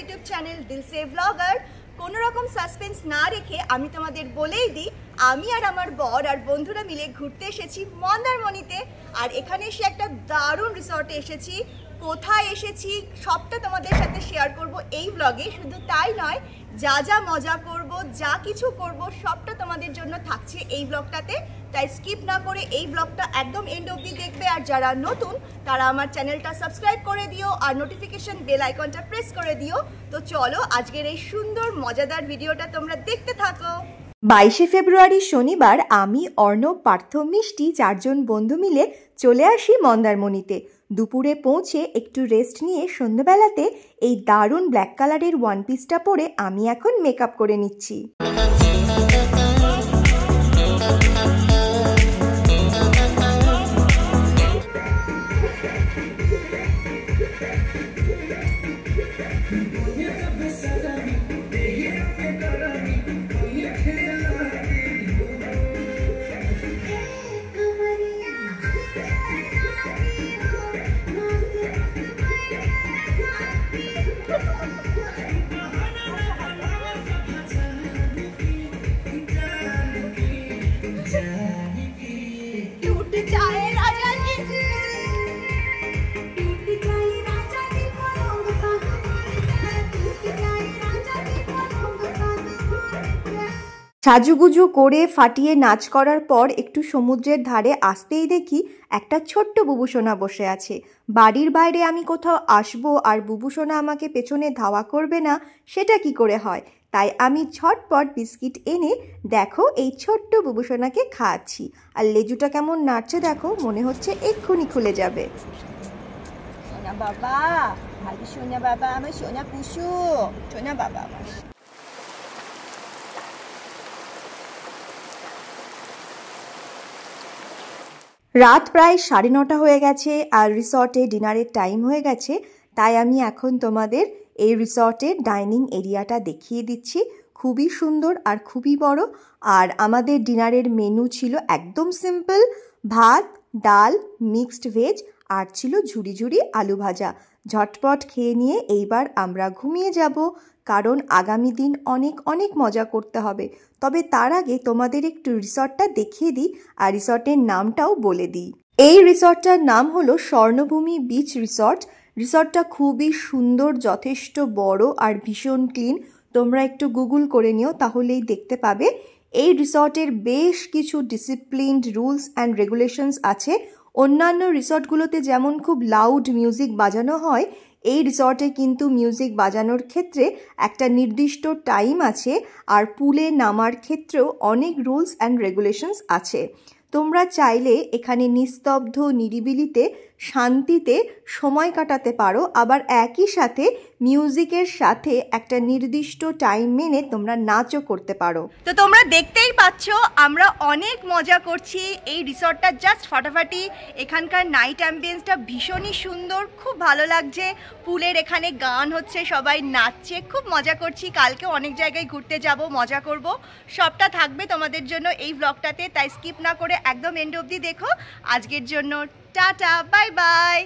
YouTube channel দিলসে blogger. কোনো রকম suspense না রেখে আমি তোমাদের বলেই দিই, আমি আর আমার বর আর বন্ধুরা মিলে ঘুরতে এসেছি মন্দারমণিতে। আর এখানে এসে একটা দারুণ রিসর্টে এসেছি। কোথায় এসেছি সবটা তোমাদের সাথে শেয়ার করব এই ব্লগে। শুধু তাই নয়, যা যা মজা করব, যা কিছু করব, সবটা তোমাদের জন্য থাকছে এই ব্লগটাতে। তাই স্কিপ না করে এই ব্লগটা একদম এন্ড অবধি দেখবে। আর যারা নতুন তারা আমার চ্যানেলটা সাবস্ক্রাইব করে দিও আর নোটিফিকেশন বেল আইকনটা প্রেস করে দিও। তো চলো আজকের এই সুন্দর মজাদার ভিডিওটা তোমরা দেখতে থাকো। 22শে ফেব্রুয়ারি শনিবার আমি, অর্ণব, পার্থ, মিষ্টি চারজন বন্ধু মিলে চলে আসি মন্দারমণিতে। দুপুরে পৌঁছে একটু রেস্ট নিয়ে সন্ধ্যাবেলাতে এই দারুণ ব্ল্যাক কালারের ওয়ান পিসটা পরে আমি এখন মেকআপ করে নিচ্ছি। সাজুগুজু করে ফাটিয়ে নাচ করার পর একটু সমুদ্রের ধারে আসতেই দেখি একটা ছোট্ট বুবুসোনা বসে আছে। বাড়ির বাইরে আমি কোথাও আসবো আর বুবুসোনা আমাকে পেছনে ধাওয়া করবে না, সেটা কি করে হয়? তাই আমি ঝটপট বিস্কিট এনে দেখো এই ছোট্ট বুবুসোনাকে খাওয়াচ্ছি। আর লেজুটা কেমন নাড়ছে দেখো, মনে হচ্ছে এক্ষুনি খুলে যাবে। সোনা বাবা, ভালো সোনা বাবা, আমার সোনা পুষু, সোনা বাবা আমার। রাত প্রায় 9:30 হয়ে গেছে আর রিসর্টে ডিনারের টাইম হয়ে গেছে। তাই আমি এখন তোমাদের এই রিসর্টের ডাইনিং এরিয়াটা দেখিয়ে দিচ্ছি। খুবই সুন্দর আর খুবই বড়। আর আমাদের ডিনারের মেনু ছিল একদম সিম্পল, ভাত, ডাল, মিক্সড ভেজ আর ছিল ঝুরি ঝুরি আলু ভাজা। ঝটপট খেয়ে নিয়ে এইবার আমরা ঘুমিয়ে যাব, কারণ আগামী দিন অনেক অনেক মজা করতে হবে। তবে তার আগে তোমাদের একটু রিসর্টটা দেখিয়ে দিই আর রিসর্টের নামটাও বলে দিই। এই রিসর্টটার নাম হলো স্বর্ণভূমি বিচ রিসর্ট। রিসর্টটা খুবই সুন্দর, যথেষ্ট বড় আর ভীষণ ক্লিন। তোমরা একটু গুগল করে নিও, তাহলেই দেখতে পাবে। এই রিসর্টের বেশ কিছু ডিসিপ্লিনড রুলস অ্যান্ড রেগুলেশনস আছে। অন্যান্য রিসর্টগুলোতে যেমন খুব লাউড মিউজিক বাজানো হয়, এই রিসর্টে কিন্তু মিউজিক বাজানোর ক্ষেত্রে একটা নির্দিষ্ট টাইম আছে। আর পুলে নামার ক্ষেত্রেও অনেক রুলস অ্যান্ড রেগুলেশনস আছে। তোমরা চাইলে এখানে নিস্তব্ধ নিরিবিলিতে শান্তিতে সময় কাটাতে পারো, আবার একই সাথে মিউজিকের সাথে একটা নির্দিষ্ট টাইম মেনে তোমরা নাচও করতে পারো। তো তোমরা দেখতেই পাচ্ছ আমরা অনেক মজা করছি। এই রিসর্টটা জাস্ট ফাটাফাটি। এখানকার নাইট অ্যাম্বিয়েন্সটা ভীষণই সুন্দর, খুব ভালো লাগছে। পুলের এখানে গান হচ্ছে, সবাই নাচছে, খুব মজা করছি। কালকে অনেক জায়গায় ঘুরতে যাব, মজা করব। সবটা থাকবে তোমাদের জন্য এই ব্লগটাতে, তাই স্কিপ না করে একদম এন্ড অবধি দেখো। আজকের জন্য tata, bye bye.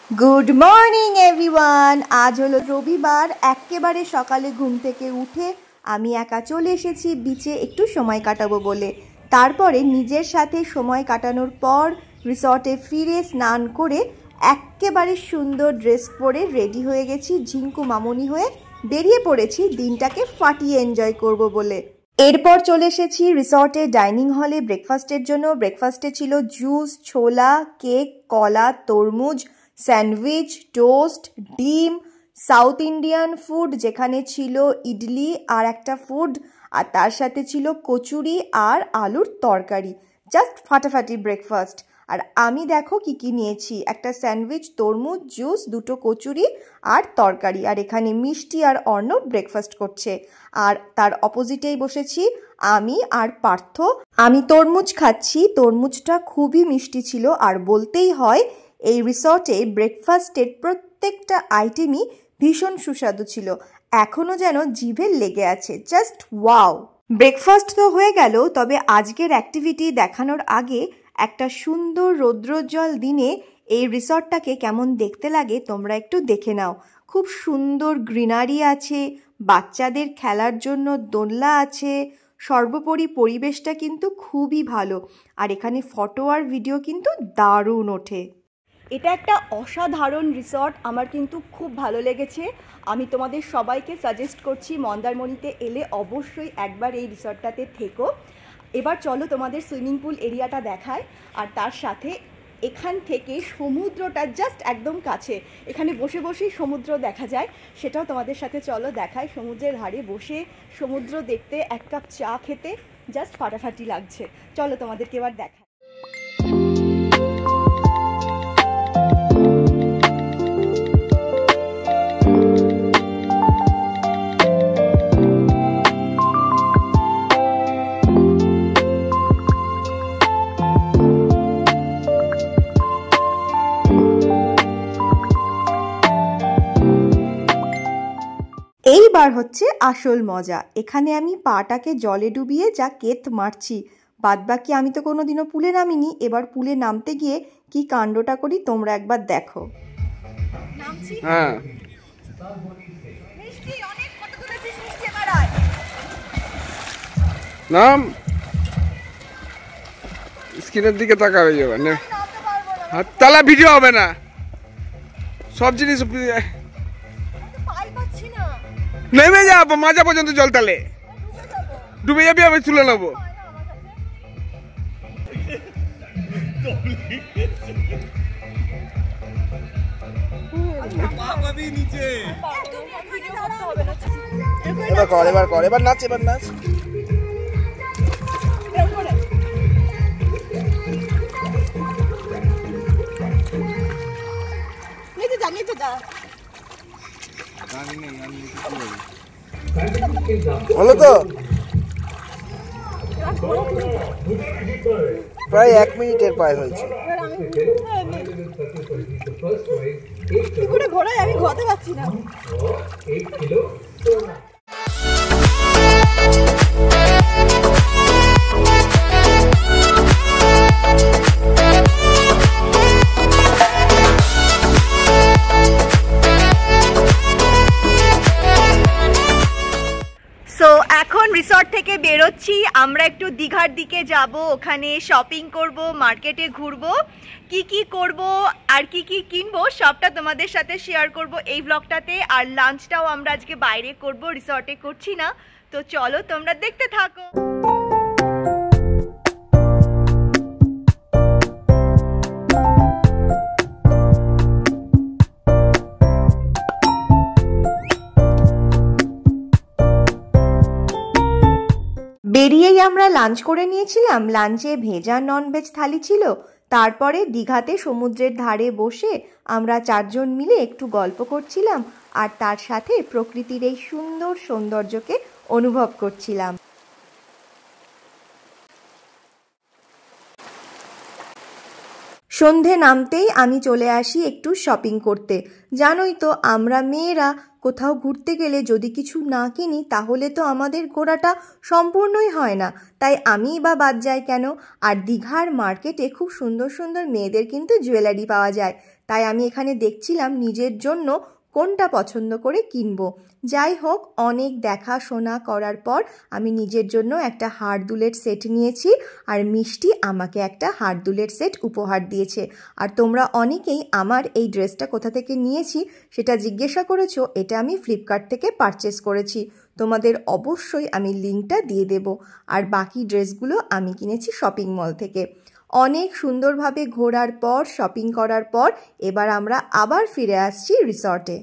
Good morning everyone. আজ হলো রবিবার। একেবারে সকালে ঘুম থেকে উঠে আমি একা চলে এসেছি বিচে একটু সময় কাটাবো বলে। তারপরে নিজের সাথে সময় কাটানোর পর রিসর্টে ফিরে স্নান করে একেবারে সুন্দর ড্রেস পরে রেডি হয়ে গেছি, ঝিঙ্কু মামনি হয়ে বেরিয়ে পড়েছি দিনটাকে ফাটিয়ে এনজয় করব বলে। এরপর চলে এসেছি রিসর্টের ডাইনিং হলে ব্রেকফাস্টের জন্য। ব্রেকফাস্টে ছিল জুস, ছোলা, কেক, কলা, তরমুজ, স্যান্ডউইচ, টোস্ট, ডিম, সাউথ ইন্ডিয়ান ফুড যেখানে ছিল ইডলি আর একটা ফুড, আর তার সাথে ছিল কচুরি আর আলুর তরকারি। জাস্ট ফাটাফাটি ব্রেকফাস্ট। আর আমি দেখো কি কি নিয়েছি, একটা স্যান্ডউইচ, তরমুজ, জুস, দুটো কচুরি আর তরকারি। আর এখানে মিষ্টি আর অর্ণব ব্রেকফাস্ট করছে। আর তার অপোজিটেই বসেছি আমি আর পার্থ। আমি তরমুজ খাচ্ছি। তরমুজটা খুবই মিষ্টি ছিল। আর বলতেই হয় এই রিসর্টে ব্রেকফাস্টের প্রত্যেকটা আইটেমই ভীষণ সুস্বাদু ছিল। এখনো যেন জিভে লেগে আছে। Just wow. ব্রেকফাস্ট তো হয়ে গেল, তবে আজকের অ্যাক্টিভিটি দেখানোর আগে একটা সুন্দর রৌদ্রোজ্জ্বল দিনে এই রিসর্টটাকে কেমন দেখতে লাগে তোমরা একটু দেখে নাও। খুব সুন্দর গ্রিনারি আছে, বাচ্চাদের খেলার জন্য দোলনা আছে, সর্বোপরি পরিবেশটা কিন্তু খুবই ভালো। আর এখানে ফটো আর ভিডিও কিন্তু দারুণ ওঠে। এটা একটা অসাধারণ রিসর্ট, আমার কিন্তু খুব ভালো লেগেছে। আমি তোমাদের সবাইকে সাজেস্ট করছি মন্দারমণিতে এলে অবশ্যই একবার এই রিসর্টটাতে থেকো। এবার চলো তোমাদের সুইমিং পুল এরিয়াটা দেখায়, আর তার সাথে এখান থেকে সমুদ্রটা জাস্ট একদম কাছে, এখানে বসে বসেই সমুদ্র দেখা যায়, সেটাও তোমাদের সাথে চলো দেখায়। সমুদ্রের ধারে বসে সমুদ্র দেখতে, এক কাপ চা খেতে জাস্ট ফাটাফাটি লাগছে। চলো তোমাদেরকে এবার দেখায়। এইবার হচ্ছে আসল মজা। এখানে আমি পাটাকে জলে ডুবিয়ে যা কেত মারছি, বাদবাকি আমি তো কোনোদিনও পুলে নামিনি। এবার পুলে নামতে গিয়ে কি কাণ্ডটা করি তোমরা একবার দেখো। হ্যাঁ, নাম স্ক্রিনের দিকে তাকাবে যাবে না, তাহলে ভিডিও হবে না। সব জিনিস নেমে যাবো মাজা পর্যন্ত জল, তাহলে ডুবে যাবি, আমি তুলে নেবো। এবার নাচ, এবার নাচ। হলো তো, প্রায় 1 মিনিটের প্রায় হয়েছে। ঘোড়ায় আমি ঘোরাতে পারছি না। এখন রিসর্ট থেকে বেরোচ্ছি, আমরা একটু দীঘার দিকে যাব, ওখানে শপিং করব, মার্কেটে ঘুরবো, কি করব আর কি কিনবো সবটা তোমাদের সাথে শেয়ার করব এই ব্লগটাতে। আর লাঞ্চটাও আমরা আজকে বাইরে করব, রিসর্টে করছি না। তো চলো তোমরা দেখতে থাকো। বেরিয়েই আমরা লাঞ্চ করে নিয়েছিলাম। লাঞ্চে ভেজ আর ননভেজ থালি ছিল। তারপরে দীঘাতে সমুদ্রের ধারে বসে আমরা 4 জন মিলে একটু গল্প করছিলাম, আর তার সাথে প্রকৃতির এই সুন্দর সৌন্দর্যকে অনুভব করছিলাম। সন্ধে নামতেই আমি চলে আসি একটু শপিং করতে। জানোই তো আমরা মেয়েরা কোথাও ঘুরতে গেলে যদি কিছু না কিনি তাহলে তো আমাদের ঘোরাটা সম্পূর্ণই হয় না, তাই আমিই বা বাদ যাই কেন। আর দীঘার মার্কেটে খুব সুন্দর সুন্দর মেয়েদের কিন্তু জুয়েলারি পাওয়া যায়, তাই আমি এখানে দেখছিলাম নিজের জন্য কোনটা পছন্দ করে কিনবো। যাই হোক, অনেক দেখাশোনা করার পর আমি নিজের জন্য একটা হার দুলের সেট নিয়েছি, আর মিষ্টি আমাকে একটা হার দুলের সেট উপহার দিয়েছে। আর তোমরা অনেকেই আমার এই ড্রেসটা কোথা থেকে নিয়েছি সেটা জিজ্ঞাসা করেছো। এটা আমি ফ্লিপকার্ট থেকে পারচেস করেছি, তোমাদের অবশ্যই আমি লিঙ্কটা দিয়ে দেব। আর বাকি ড্রেসগুলো আমি কিনেছি শপিং মল থেকে। অনেক সুন্দরভাবে ঘোরার পর, শপিং করার পর এবার আমরা আবার ফিরে আসছি রিসর্টে।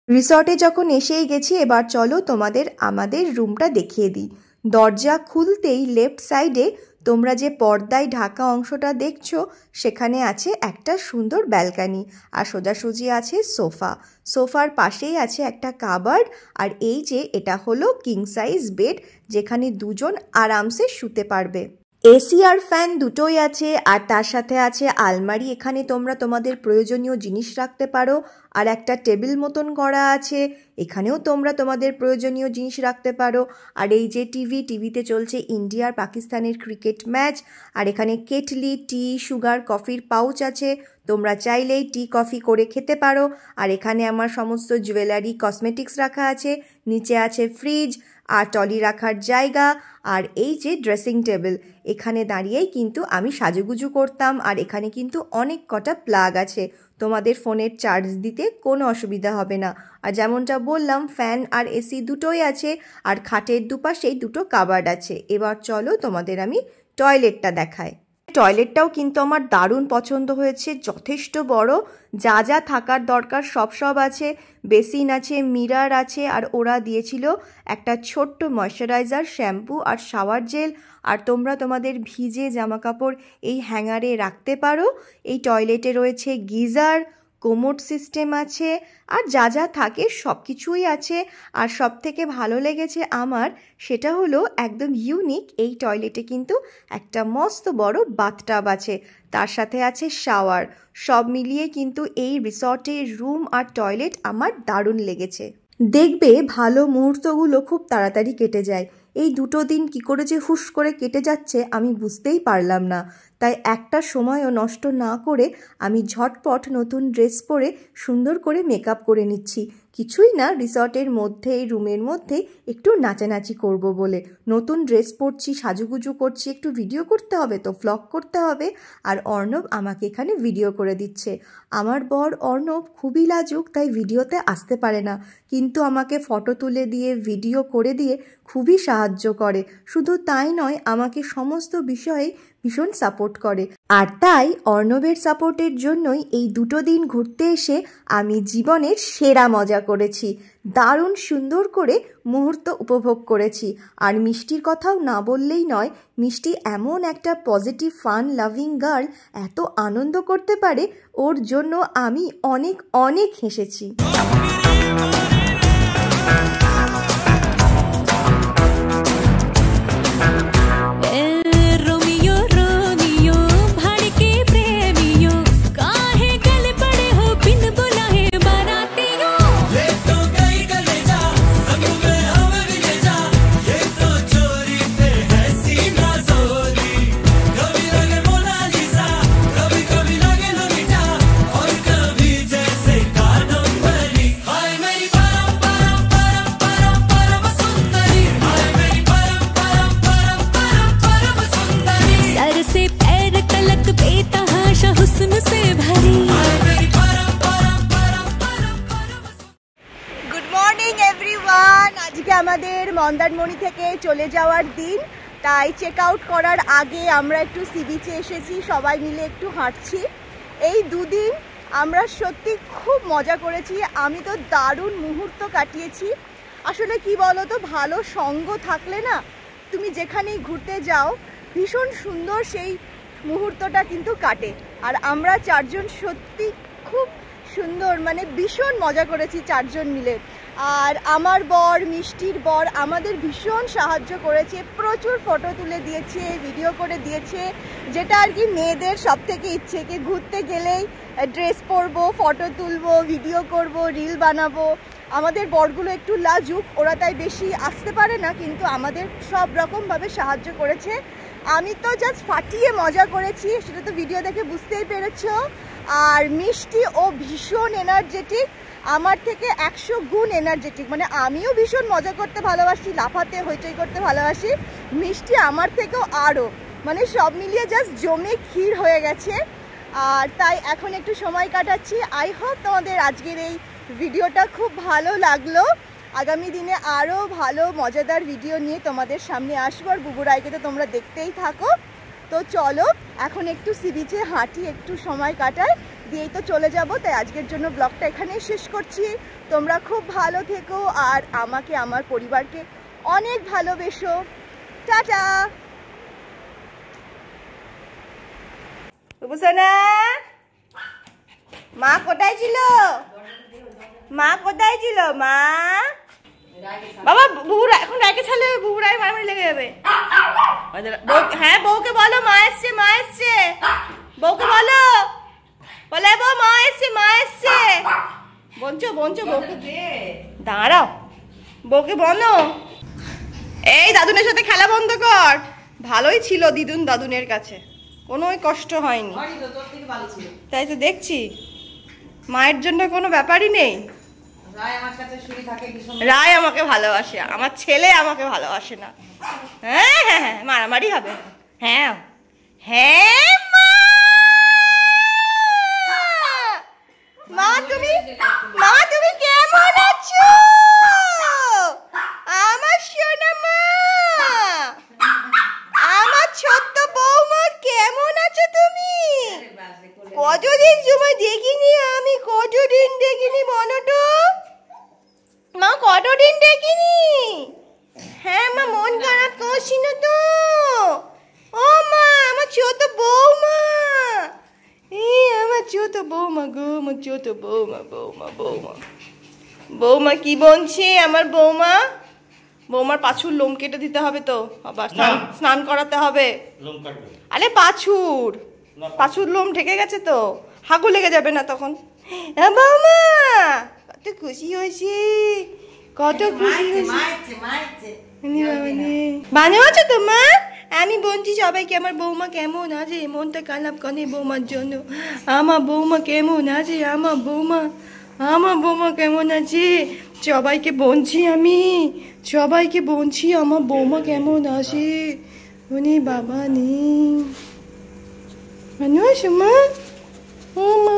রিসর্টে যখন এসেই গেছি, এবার চলো তোমাদের আমাদের রুমটা দেখিয়ে দিই। দরজা খুলতেই লেফট সাইডে তোমরা যে পর্দায় ঢাকা অংশটা দেখছো সেখানে আছে একটা সুন্দর ব্যালকানি, আর সোজাসুজি আছে সোফা। সোফার পাশেই আছে একটা কাবার্ড, আর এই যে এটা হলো কিং সাইজ বেড, যেখানে 2 জন আরামসে শুতে পারবে। এসি আর ফ্যান দুটোই আছে, আর তার সাথে আছে আলমারি। এখানে তোমরা তোমাদের প্রয়োজনীয় জিনিস রাখতে পারো। আর একটা টেবিল মতন করা আছে, এখানেও তোমরা তোমাদের প্রয়োজনীয় জিনিস রাখতে পারো। আর এই যে টিভিতে চলছে ইন্ডিয়া আর পাকিস্তানের ক্রিকেট ম্যাচ। আর এখানে কেটলি, টি, সুগার, কফির পাউচ আছে, তোমরা চাইলেই টি কফি করে খেতে পারো। আর এখানে আমার সমস্ত জুয়েলারি, কসমেটিক্স রাখা আছে। নিচে আছে ফ্রিজ আর টলি রাখার জায়গা। আর এই যে ড্রেসিং টেবিল, এখানে দাঁড়িয়েই কিন্তু আমি সাজুগুজু করতাম। আর এখানে কিন্তু অনেক কটা প্লাগ আছে, তোমাদের ফোনের চার্জ দিতে কোনো অসুবিধা হবে না। আর যেমনটা বললাম, ফ্যান আর এসি দুটোই আছে। আর খাটের দুপাশেই দুটো কাবার্ড আছে। এবার চলো তোমাদের আমি টয়লেটটা দেখাই। টয়লেটটাও কিন্তু আমার দারুণ পছন্দ হয়েছে, যথেষ্ট বড়, যা যা থাকার দরকার সব আছে। বেসিন আছে, মিরর আছে, আর ওরা দিয়েছিল একটা ছোট্ট ময়শ্চারাইজার, শ্যাম্পু আর শাওয়ার জেল। আর তোমরা তোমাদের ভিজে জামাকাপড় এই হ্যাঙ্গারে রাখতে পারো। এই টয়লেটে রয়েছে গিজার, কোমোড সিস্টেম আছে, আর যা যা থাকে সব কিছুই আছে। আর সব থেকে ভালো লেগেছে আমার, সেটা হলো একদম ইউনিক, এই টয়লেটে কিন্তু একটা মস্ত বড় বাথটাব আছে, তার সাথে আছে শাওয়ার। সব মিলিয়ে কিন্তু এই রিসর্টের রুম আর টয়লেট আমার দারুণ লেগেছে। দেখবে ভালো মুহূর্তগুলো খুব তাড়াতাড়ি কেটে যায়। এই দুটো দিন কি করে যে হুশ করে কেটে যাচ্ছে আমি বুঝতেই পারলাম না। তাই একটা সময়ও নষ্ট না করে আমি ঝটপট নতুন ড্রেস পরে সুন্দর করে মেকআপ করে নিচ্ছি। কিছুই না, রিসর্টের মধ্যে, রুমের মধ্যে একটু নাচানাচি করব বলে নতুন ড্রেস পরছি, সাজুগুজু করছি। একটু ভিডিও করতে হবে তো, ভ্লগ করতে হবে। আর অর্ণব আমাকে এখানে ভিডিও করে দিচ্ছে। আমার বর অর্ণব খুবই লাজুক, তাই ভিডিওতে আসতে পারে না, কিন্তু আমাকে ফটো তুলে দিয়ে, ভিডিও করে দিয়ে খুবই সাহায্য করে। শুধু তাই নয়, আমাকে সমস্ত বিষয়ে ভীষণ সাপোর্ট করে। আর তাই অর্ণবের সাপোর্টের জন্যই এই দুটো দিন ঘুরতে এসে আমি জীবনের সেরা মজা করেছি। দারুণ সুন্দর করে মুহূর্ত উপভোগ করেছি। আর মিষ্টির কথাও না বললেই নয়, মিষ্টি এমন একটা পজিটিভ, ফান লাভিং গার্ল, এত আনন্দ করতে পারে, ওর জন্য আমি অনেক অনেক হেসেছি। আজকে আমাদের মন্দারমণি থেকে চলে যাওয়ার দিন, তাই চেক আউট করার আগে আমরা একটু সি বিচে এসেছি, সবাই মিলে একটু হাঁটছি। এই দুদিন আমরা সত্যি খুব মজা করেছি, আমি তো দারুণ মুহূর্ত কাটিয়েছি। আসলে কি বলো তো, ভালো সঙ্গ থাকলে না, তুমি যেখানেই ঘুরতে যাও ভীষণ সুন্দর সেই মুহূর্তটা কিন্তু কাটে। আর আমরা চারজন সত্যি খুব সুন্দর, মানে ভীষণ মজা করেছি চারজন মিলে। আর আমার বর, মিষ্টির বর আমাদের ভীষণ সাহায্য করেছে, প্রচুর ফটো তুলে দিয়েছে, ভিডিও করে দিয়েছে, যেটা আর কি মেয়েদের সব থেকে ইচ্ছে, কি ঘুরতে গেলেই ড্রেস পরবো, ফটো তুলবো, ভিডিও করব, রিল বানাবো। আমাদের বরগুলো একটু লাজুক, ওরা তাই বেশি আসতে পারে না, কিন্তু আমাদের সব রকমভাবে সাহায্য করেছে। আমি তো জাস্ট ফাটিয়ে মজা করেছি, সেটা তো ভিডিও দেখে বুঝতেই পেরেছো। আর মিষ্টি ও ভীষণ এনার্জেটিক, আমার থেকে 100 গুণ এনার্জেটিক, মানে আমিও ভীষণ মজা করতে ভালোবাসি, লাফাতে হইচই করতে ভালোবাসি, মিষ্টি আমার থেকেও আরও, মানে সব মিলিয়ে জাস্ট জমে ক্ষীর হয়ে গেছে। আর তাই এখন একটু সময় কাটাচ্ছি। আই হোপ তোমাদের আজকের এই ভিডিওটা খুব ভালো লাগলো। আগামী দিনে আরও ভালো মজাদার ভিডিও নিয়ে তোমাদের সামনে আসবো। আর বুবুরাইকে তো তোমরা দেখতেই থাকো। তো চলো এখন একটু সি বিচে হাঁটি, একটু সময় কাটাই, দিয়েই তো চলে যাব। তাই আজকের জন্য ব্লগটা এখানেই শেষ করছি। তোমরা খুব ভালো থেকো আর আমাকে, আমার পরিবারকে অনেক ভালোবেসো। টাটা। বুবুসোনা, মা কোথায় ছিল? মা কোথায় ছিল? মা বাবা বুবুরা এখন রাইকে ছাড়লে বুবুরাই মারামারি লেগে যাবে। হ্যাঁ বউকে বলো মা এসছে মা এসছে, বউকে বলো, বলে বউ মা এসছে মা এসছে, বলছো বলছো বউকে দাঁড়াও, বউকে বলো। এই দাদুনের সাথে খেলা বন্ধ কর। ভালোই ছিল দিদুন দাদুনের কাছে, কোনো কষ্ট হয়নি, তাই তো দেখছি। মায়ের জন্য কোনো ব্যাপারই নেই। রায় আমাকে ভালোবাসে, আমার ছেলে আমাকে ভালোবাসে না। হ্যাঁ হ্যাঁ হ্যাঁ মারামারি হবে। হ্যাঁ হ্যাঁ মা তুমি, মা তুমি কেমন আছো আমার সোনা মা, আমার ছোট্ট বৌমা কেমন আছো তুমি? কতদিন সময় দেখিনি আমি, কতদিন দেখিনি মনটো মা, কতদিন দেখিনি। হ্যাঁ মা মন খারাপ করছি না তো। ও মা আমার ছোট বৌমা, এই আমার ছোট বৌমা গো, আমার ছোট বৌমা, বৌমা বৌমা বৌমা কি বলছে আমার বৌমা? বৌমার পাছুর লোম কেটে দিতে হবে তো, আবার স্নান করাতে হবে। আরে পাছুর লোম ঢেকে গেছে তো, হাগু লেগে যাবে না তখন। বৌমা কত খুশি হয়েছে, কত খুশি হয়েছে। ভালো আছো তো মা? আমি বলছি সবাইকে আমার বৌমা কেমন আছে, মনটা খারাপ করে বৌমার জন্য। আমার বৌমা কেমন আছে, আমার বৌমা কেমন আছে, সবাইকে বলছি আমি, সবাইকে বলছি আমার বৌমা কেমন আছে। উনি বাবা নেই, ভালো আছো মা? ও মা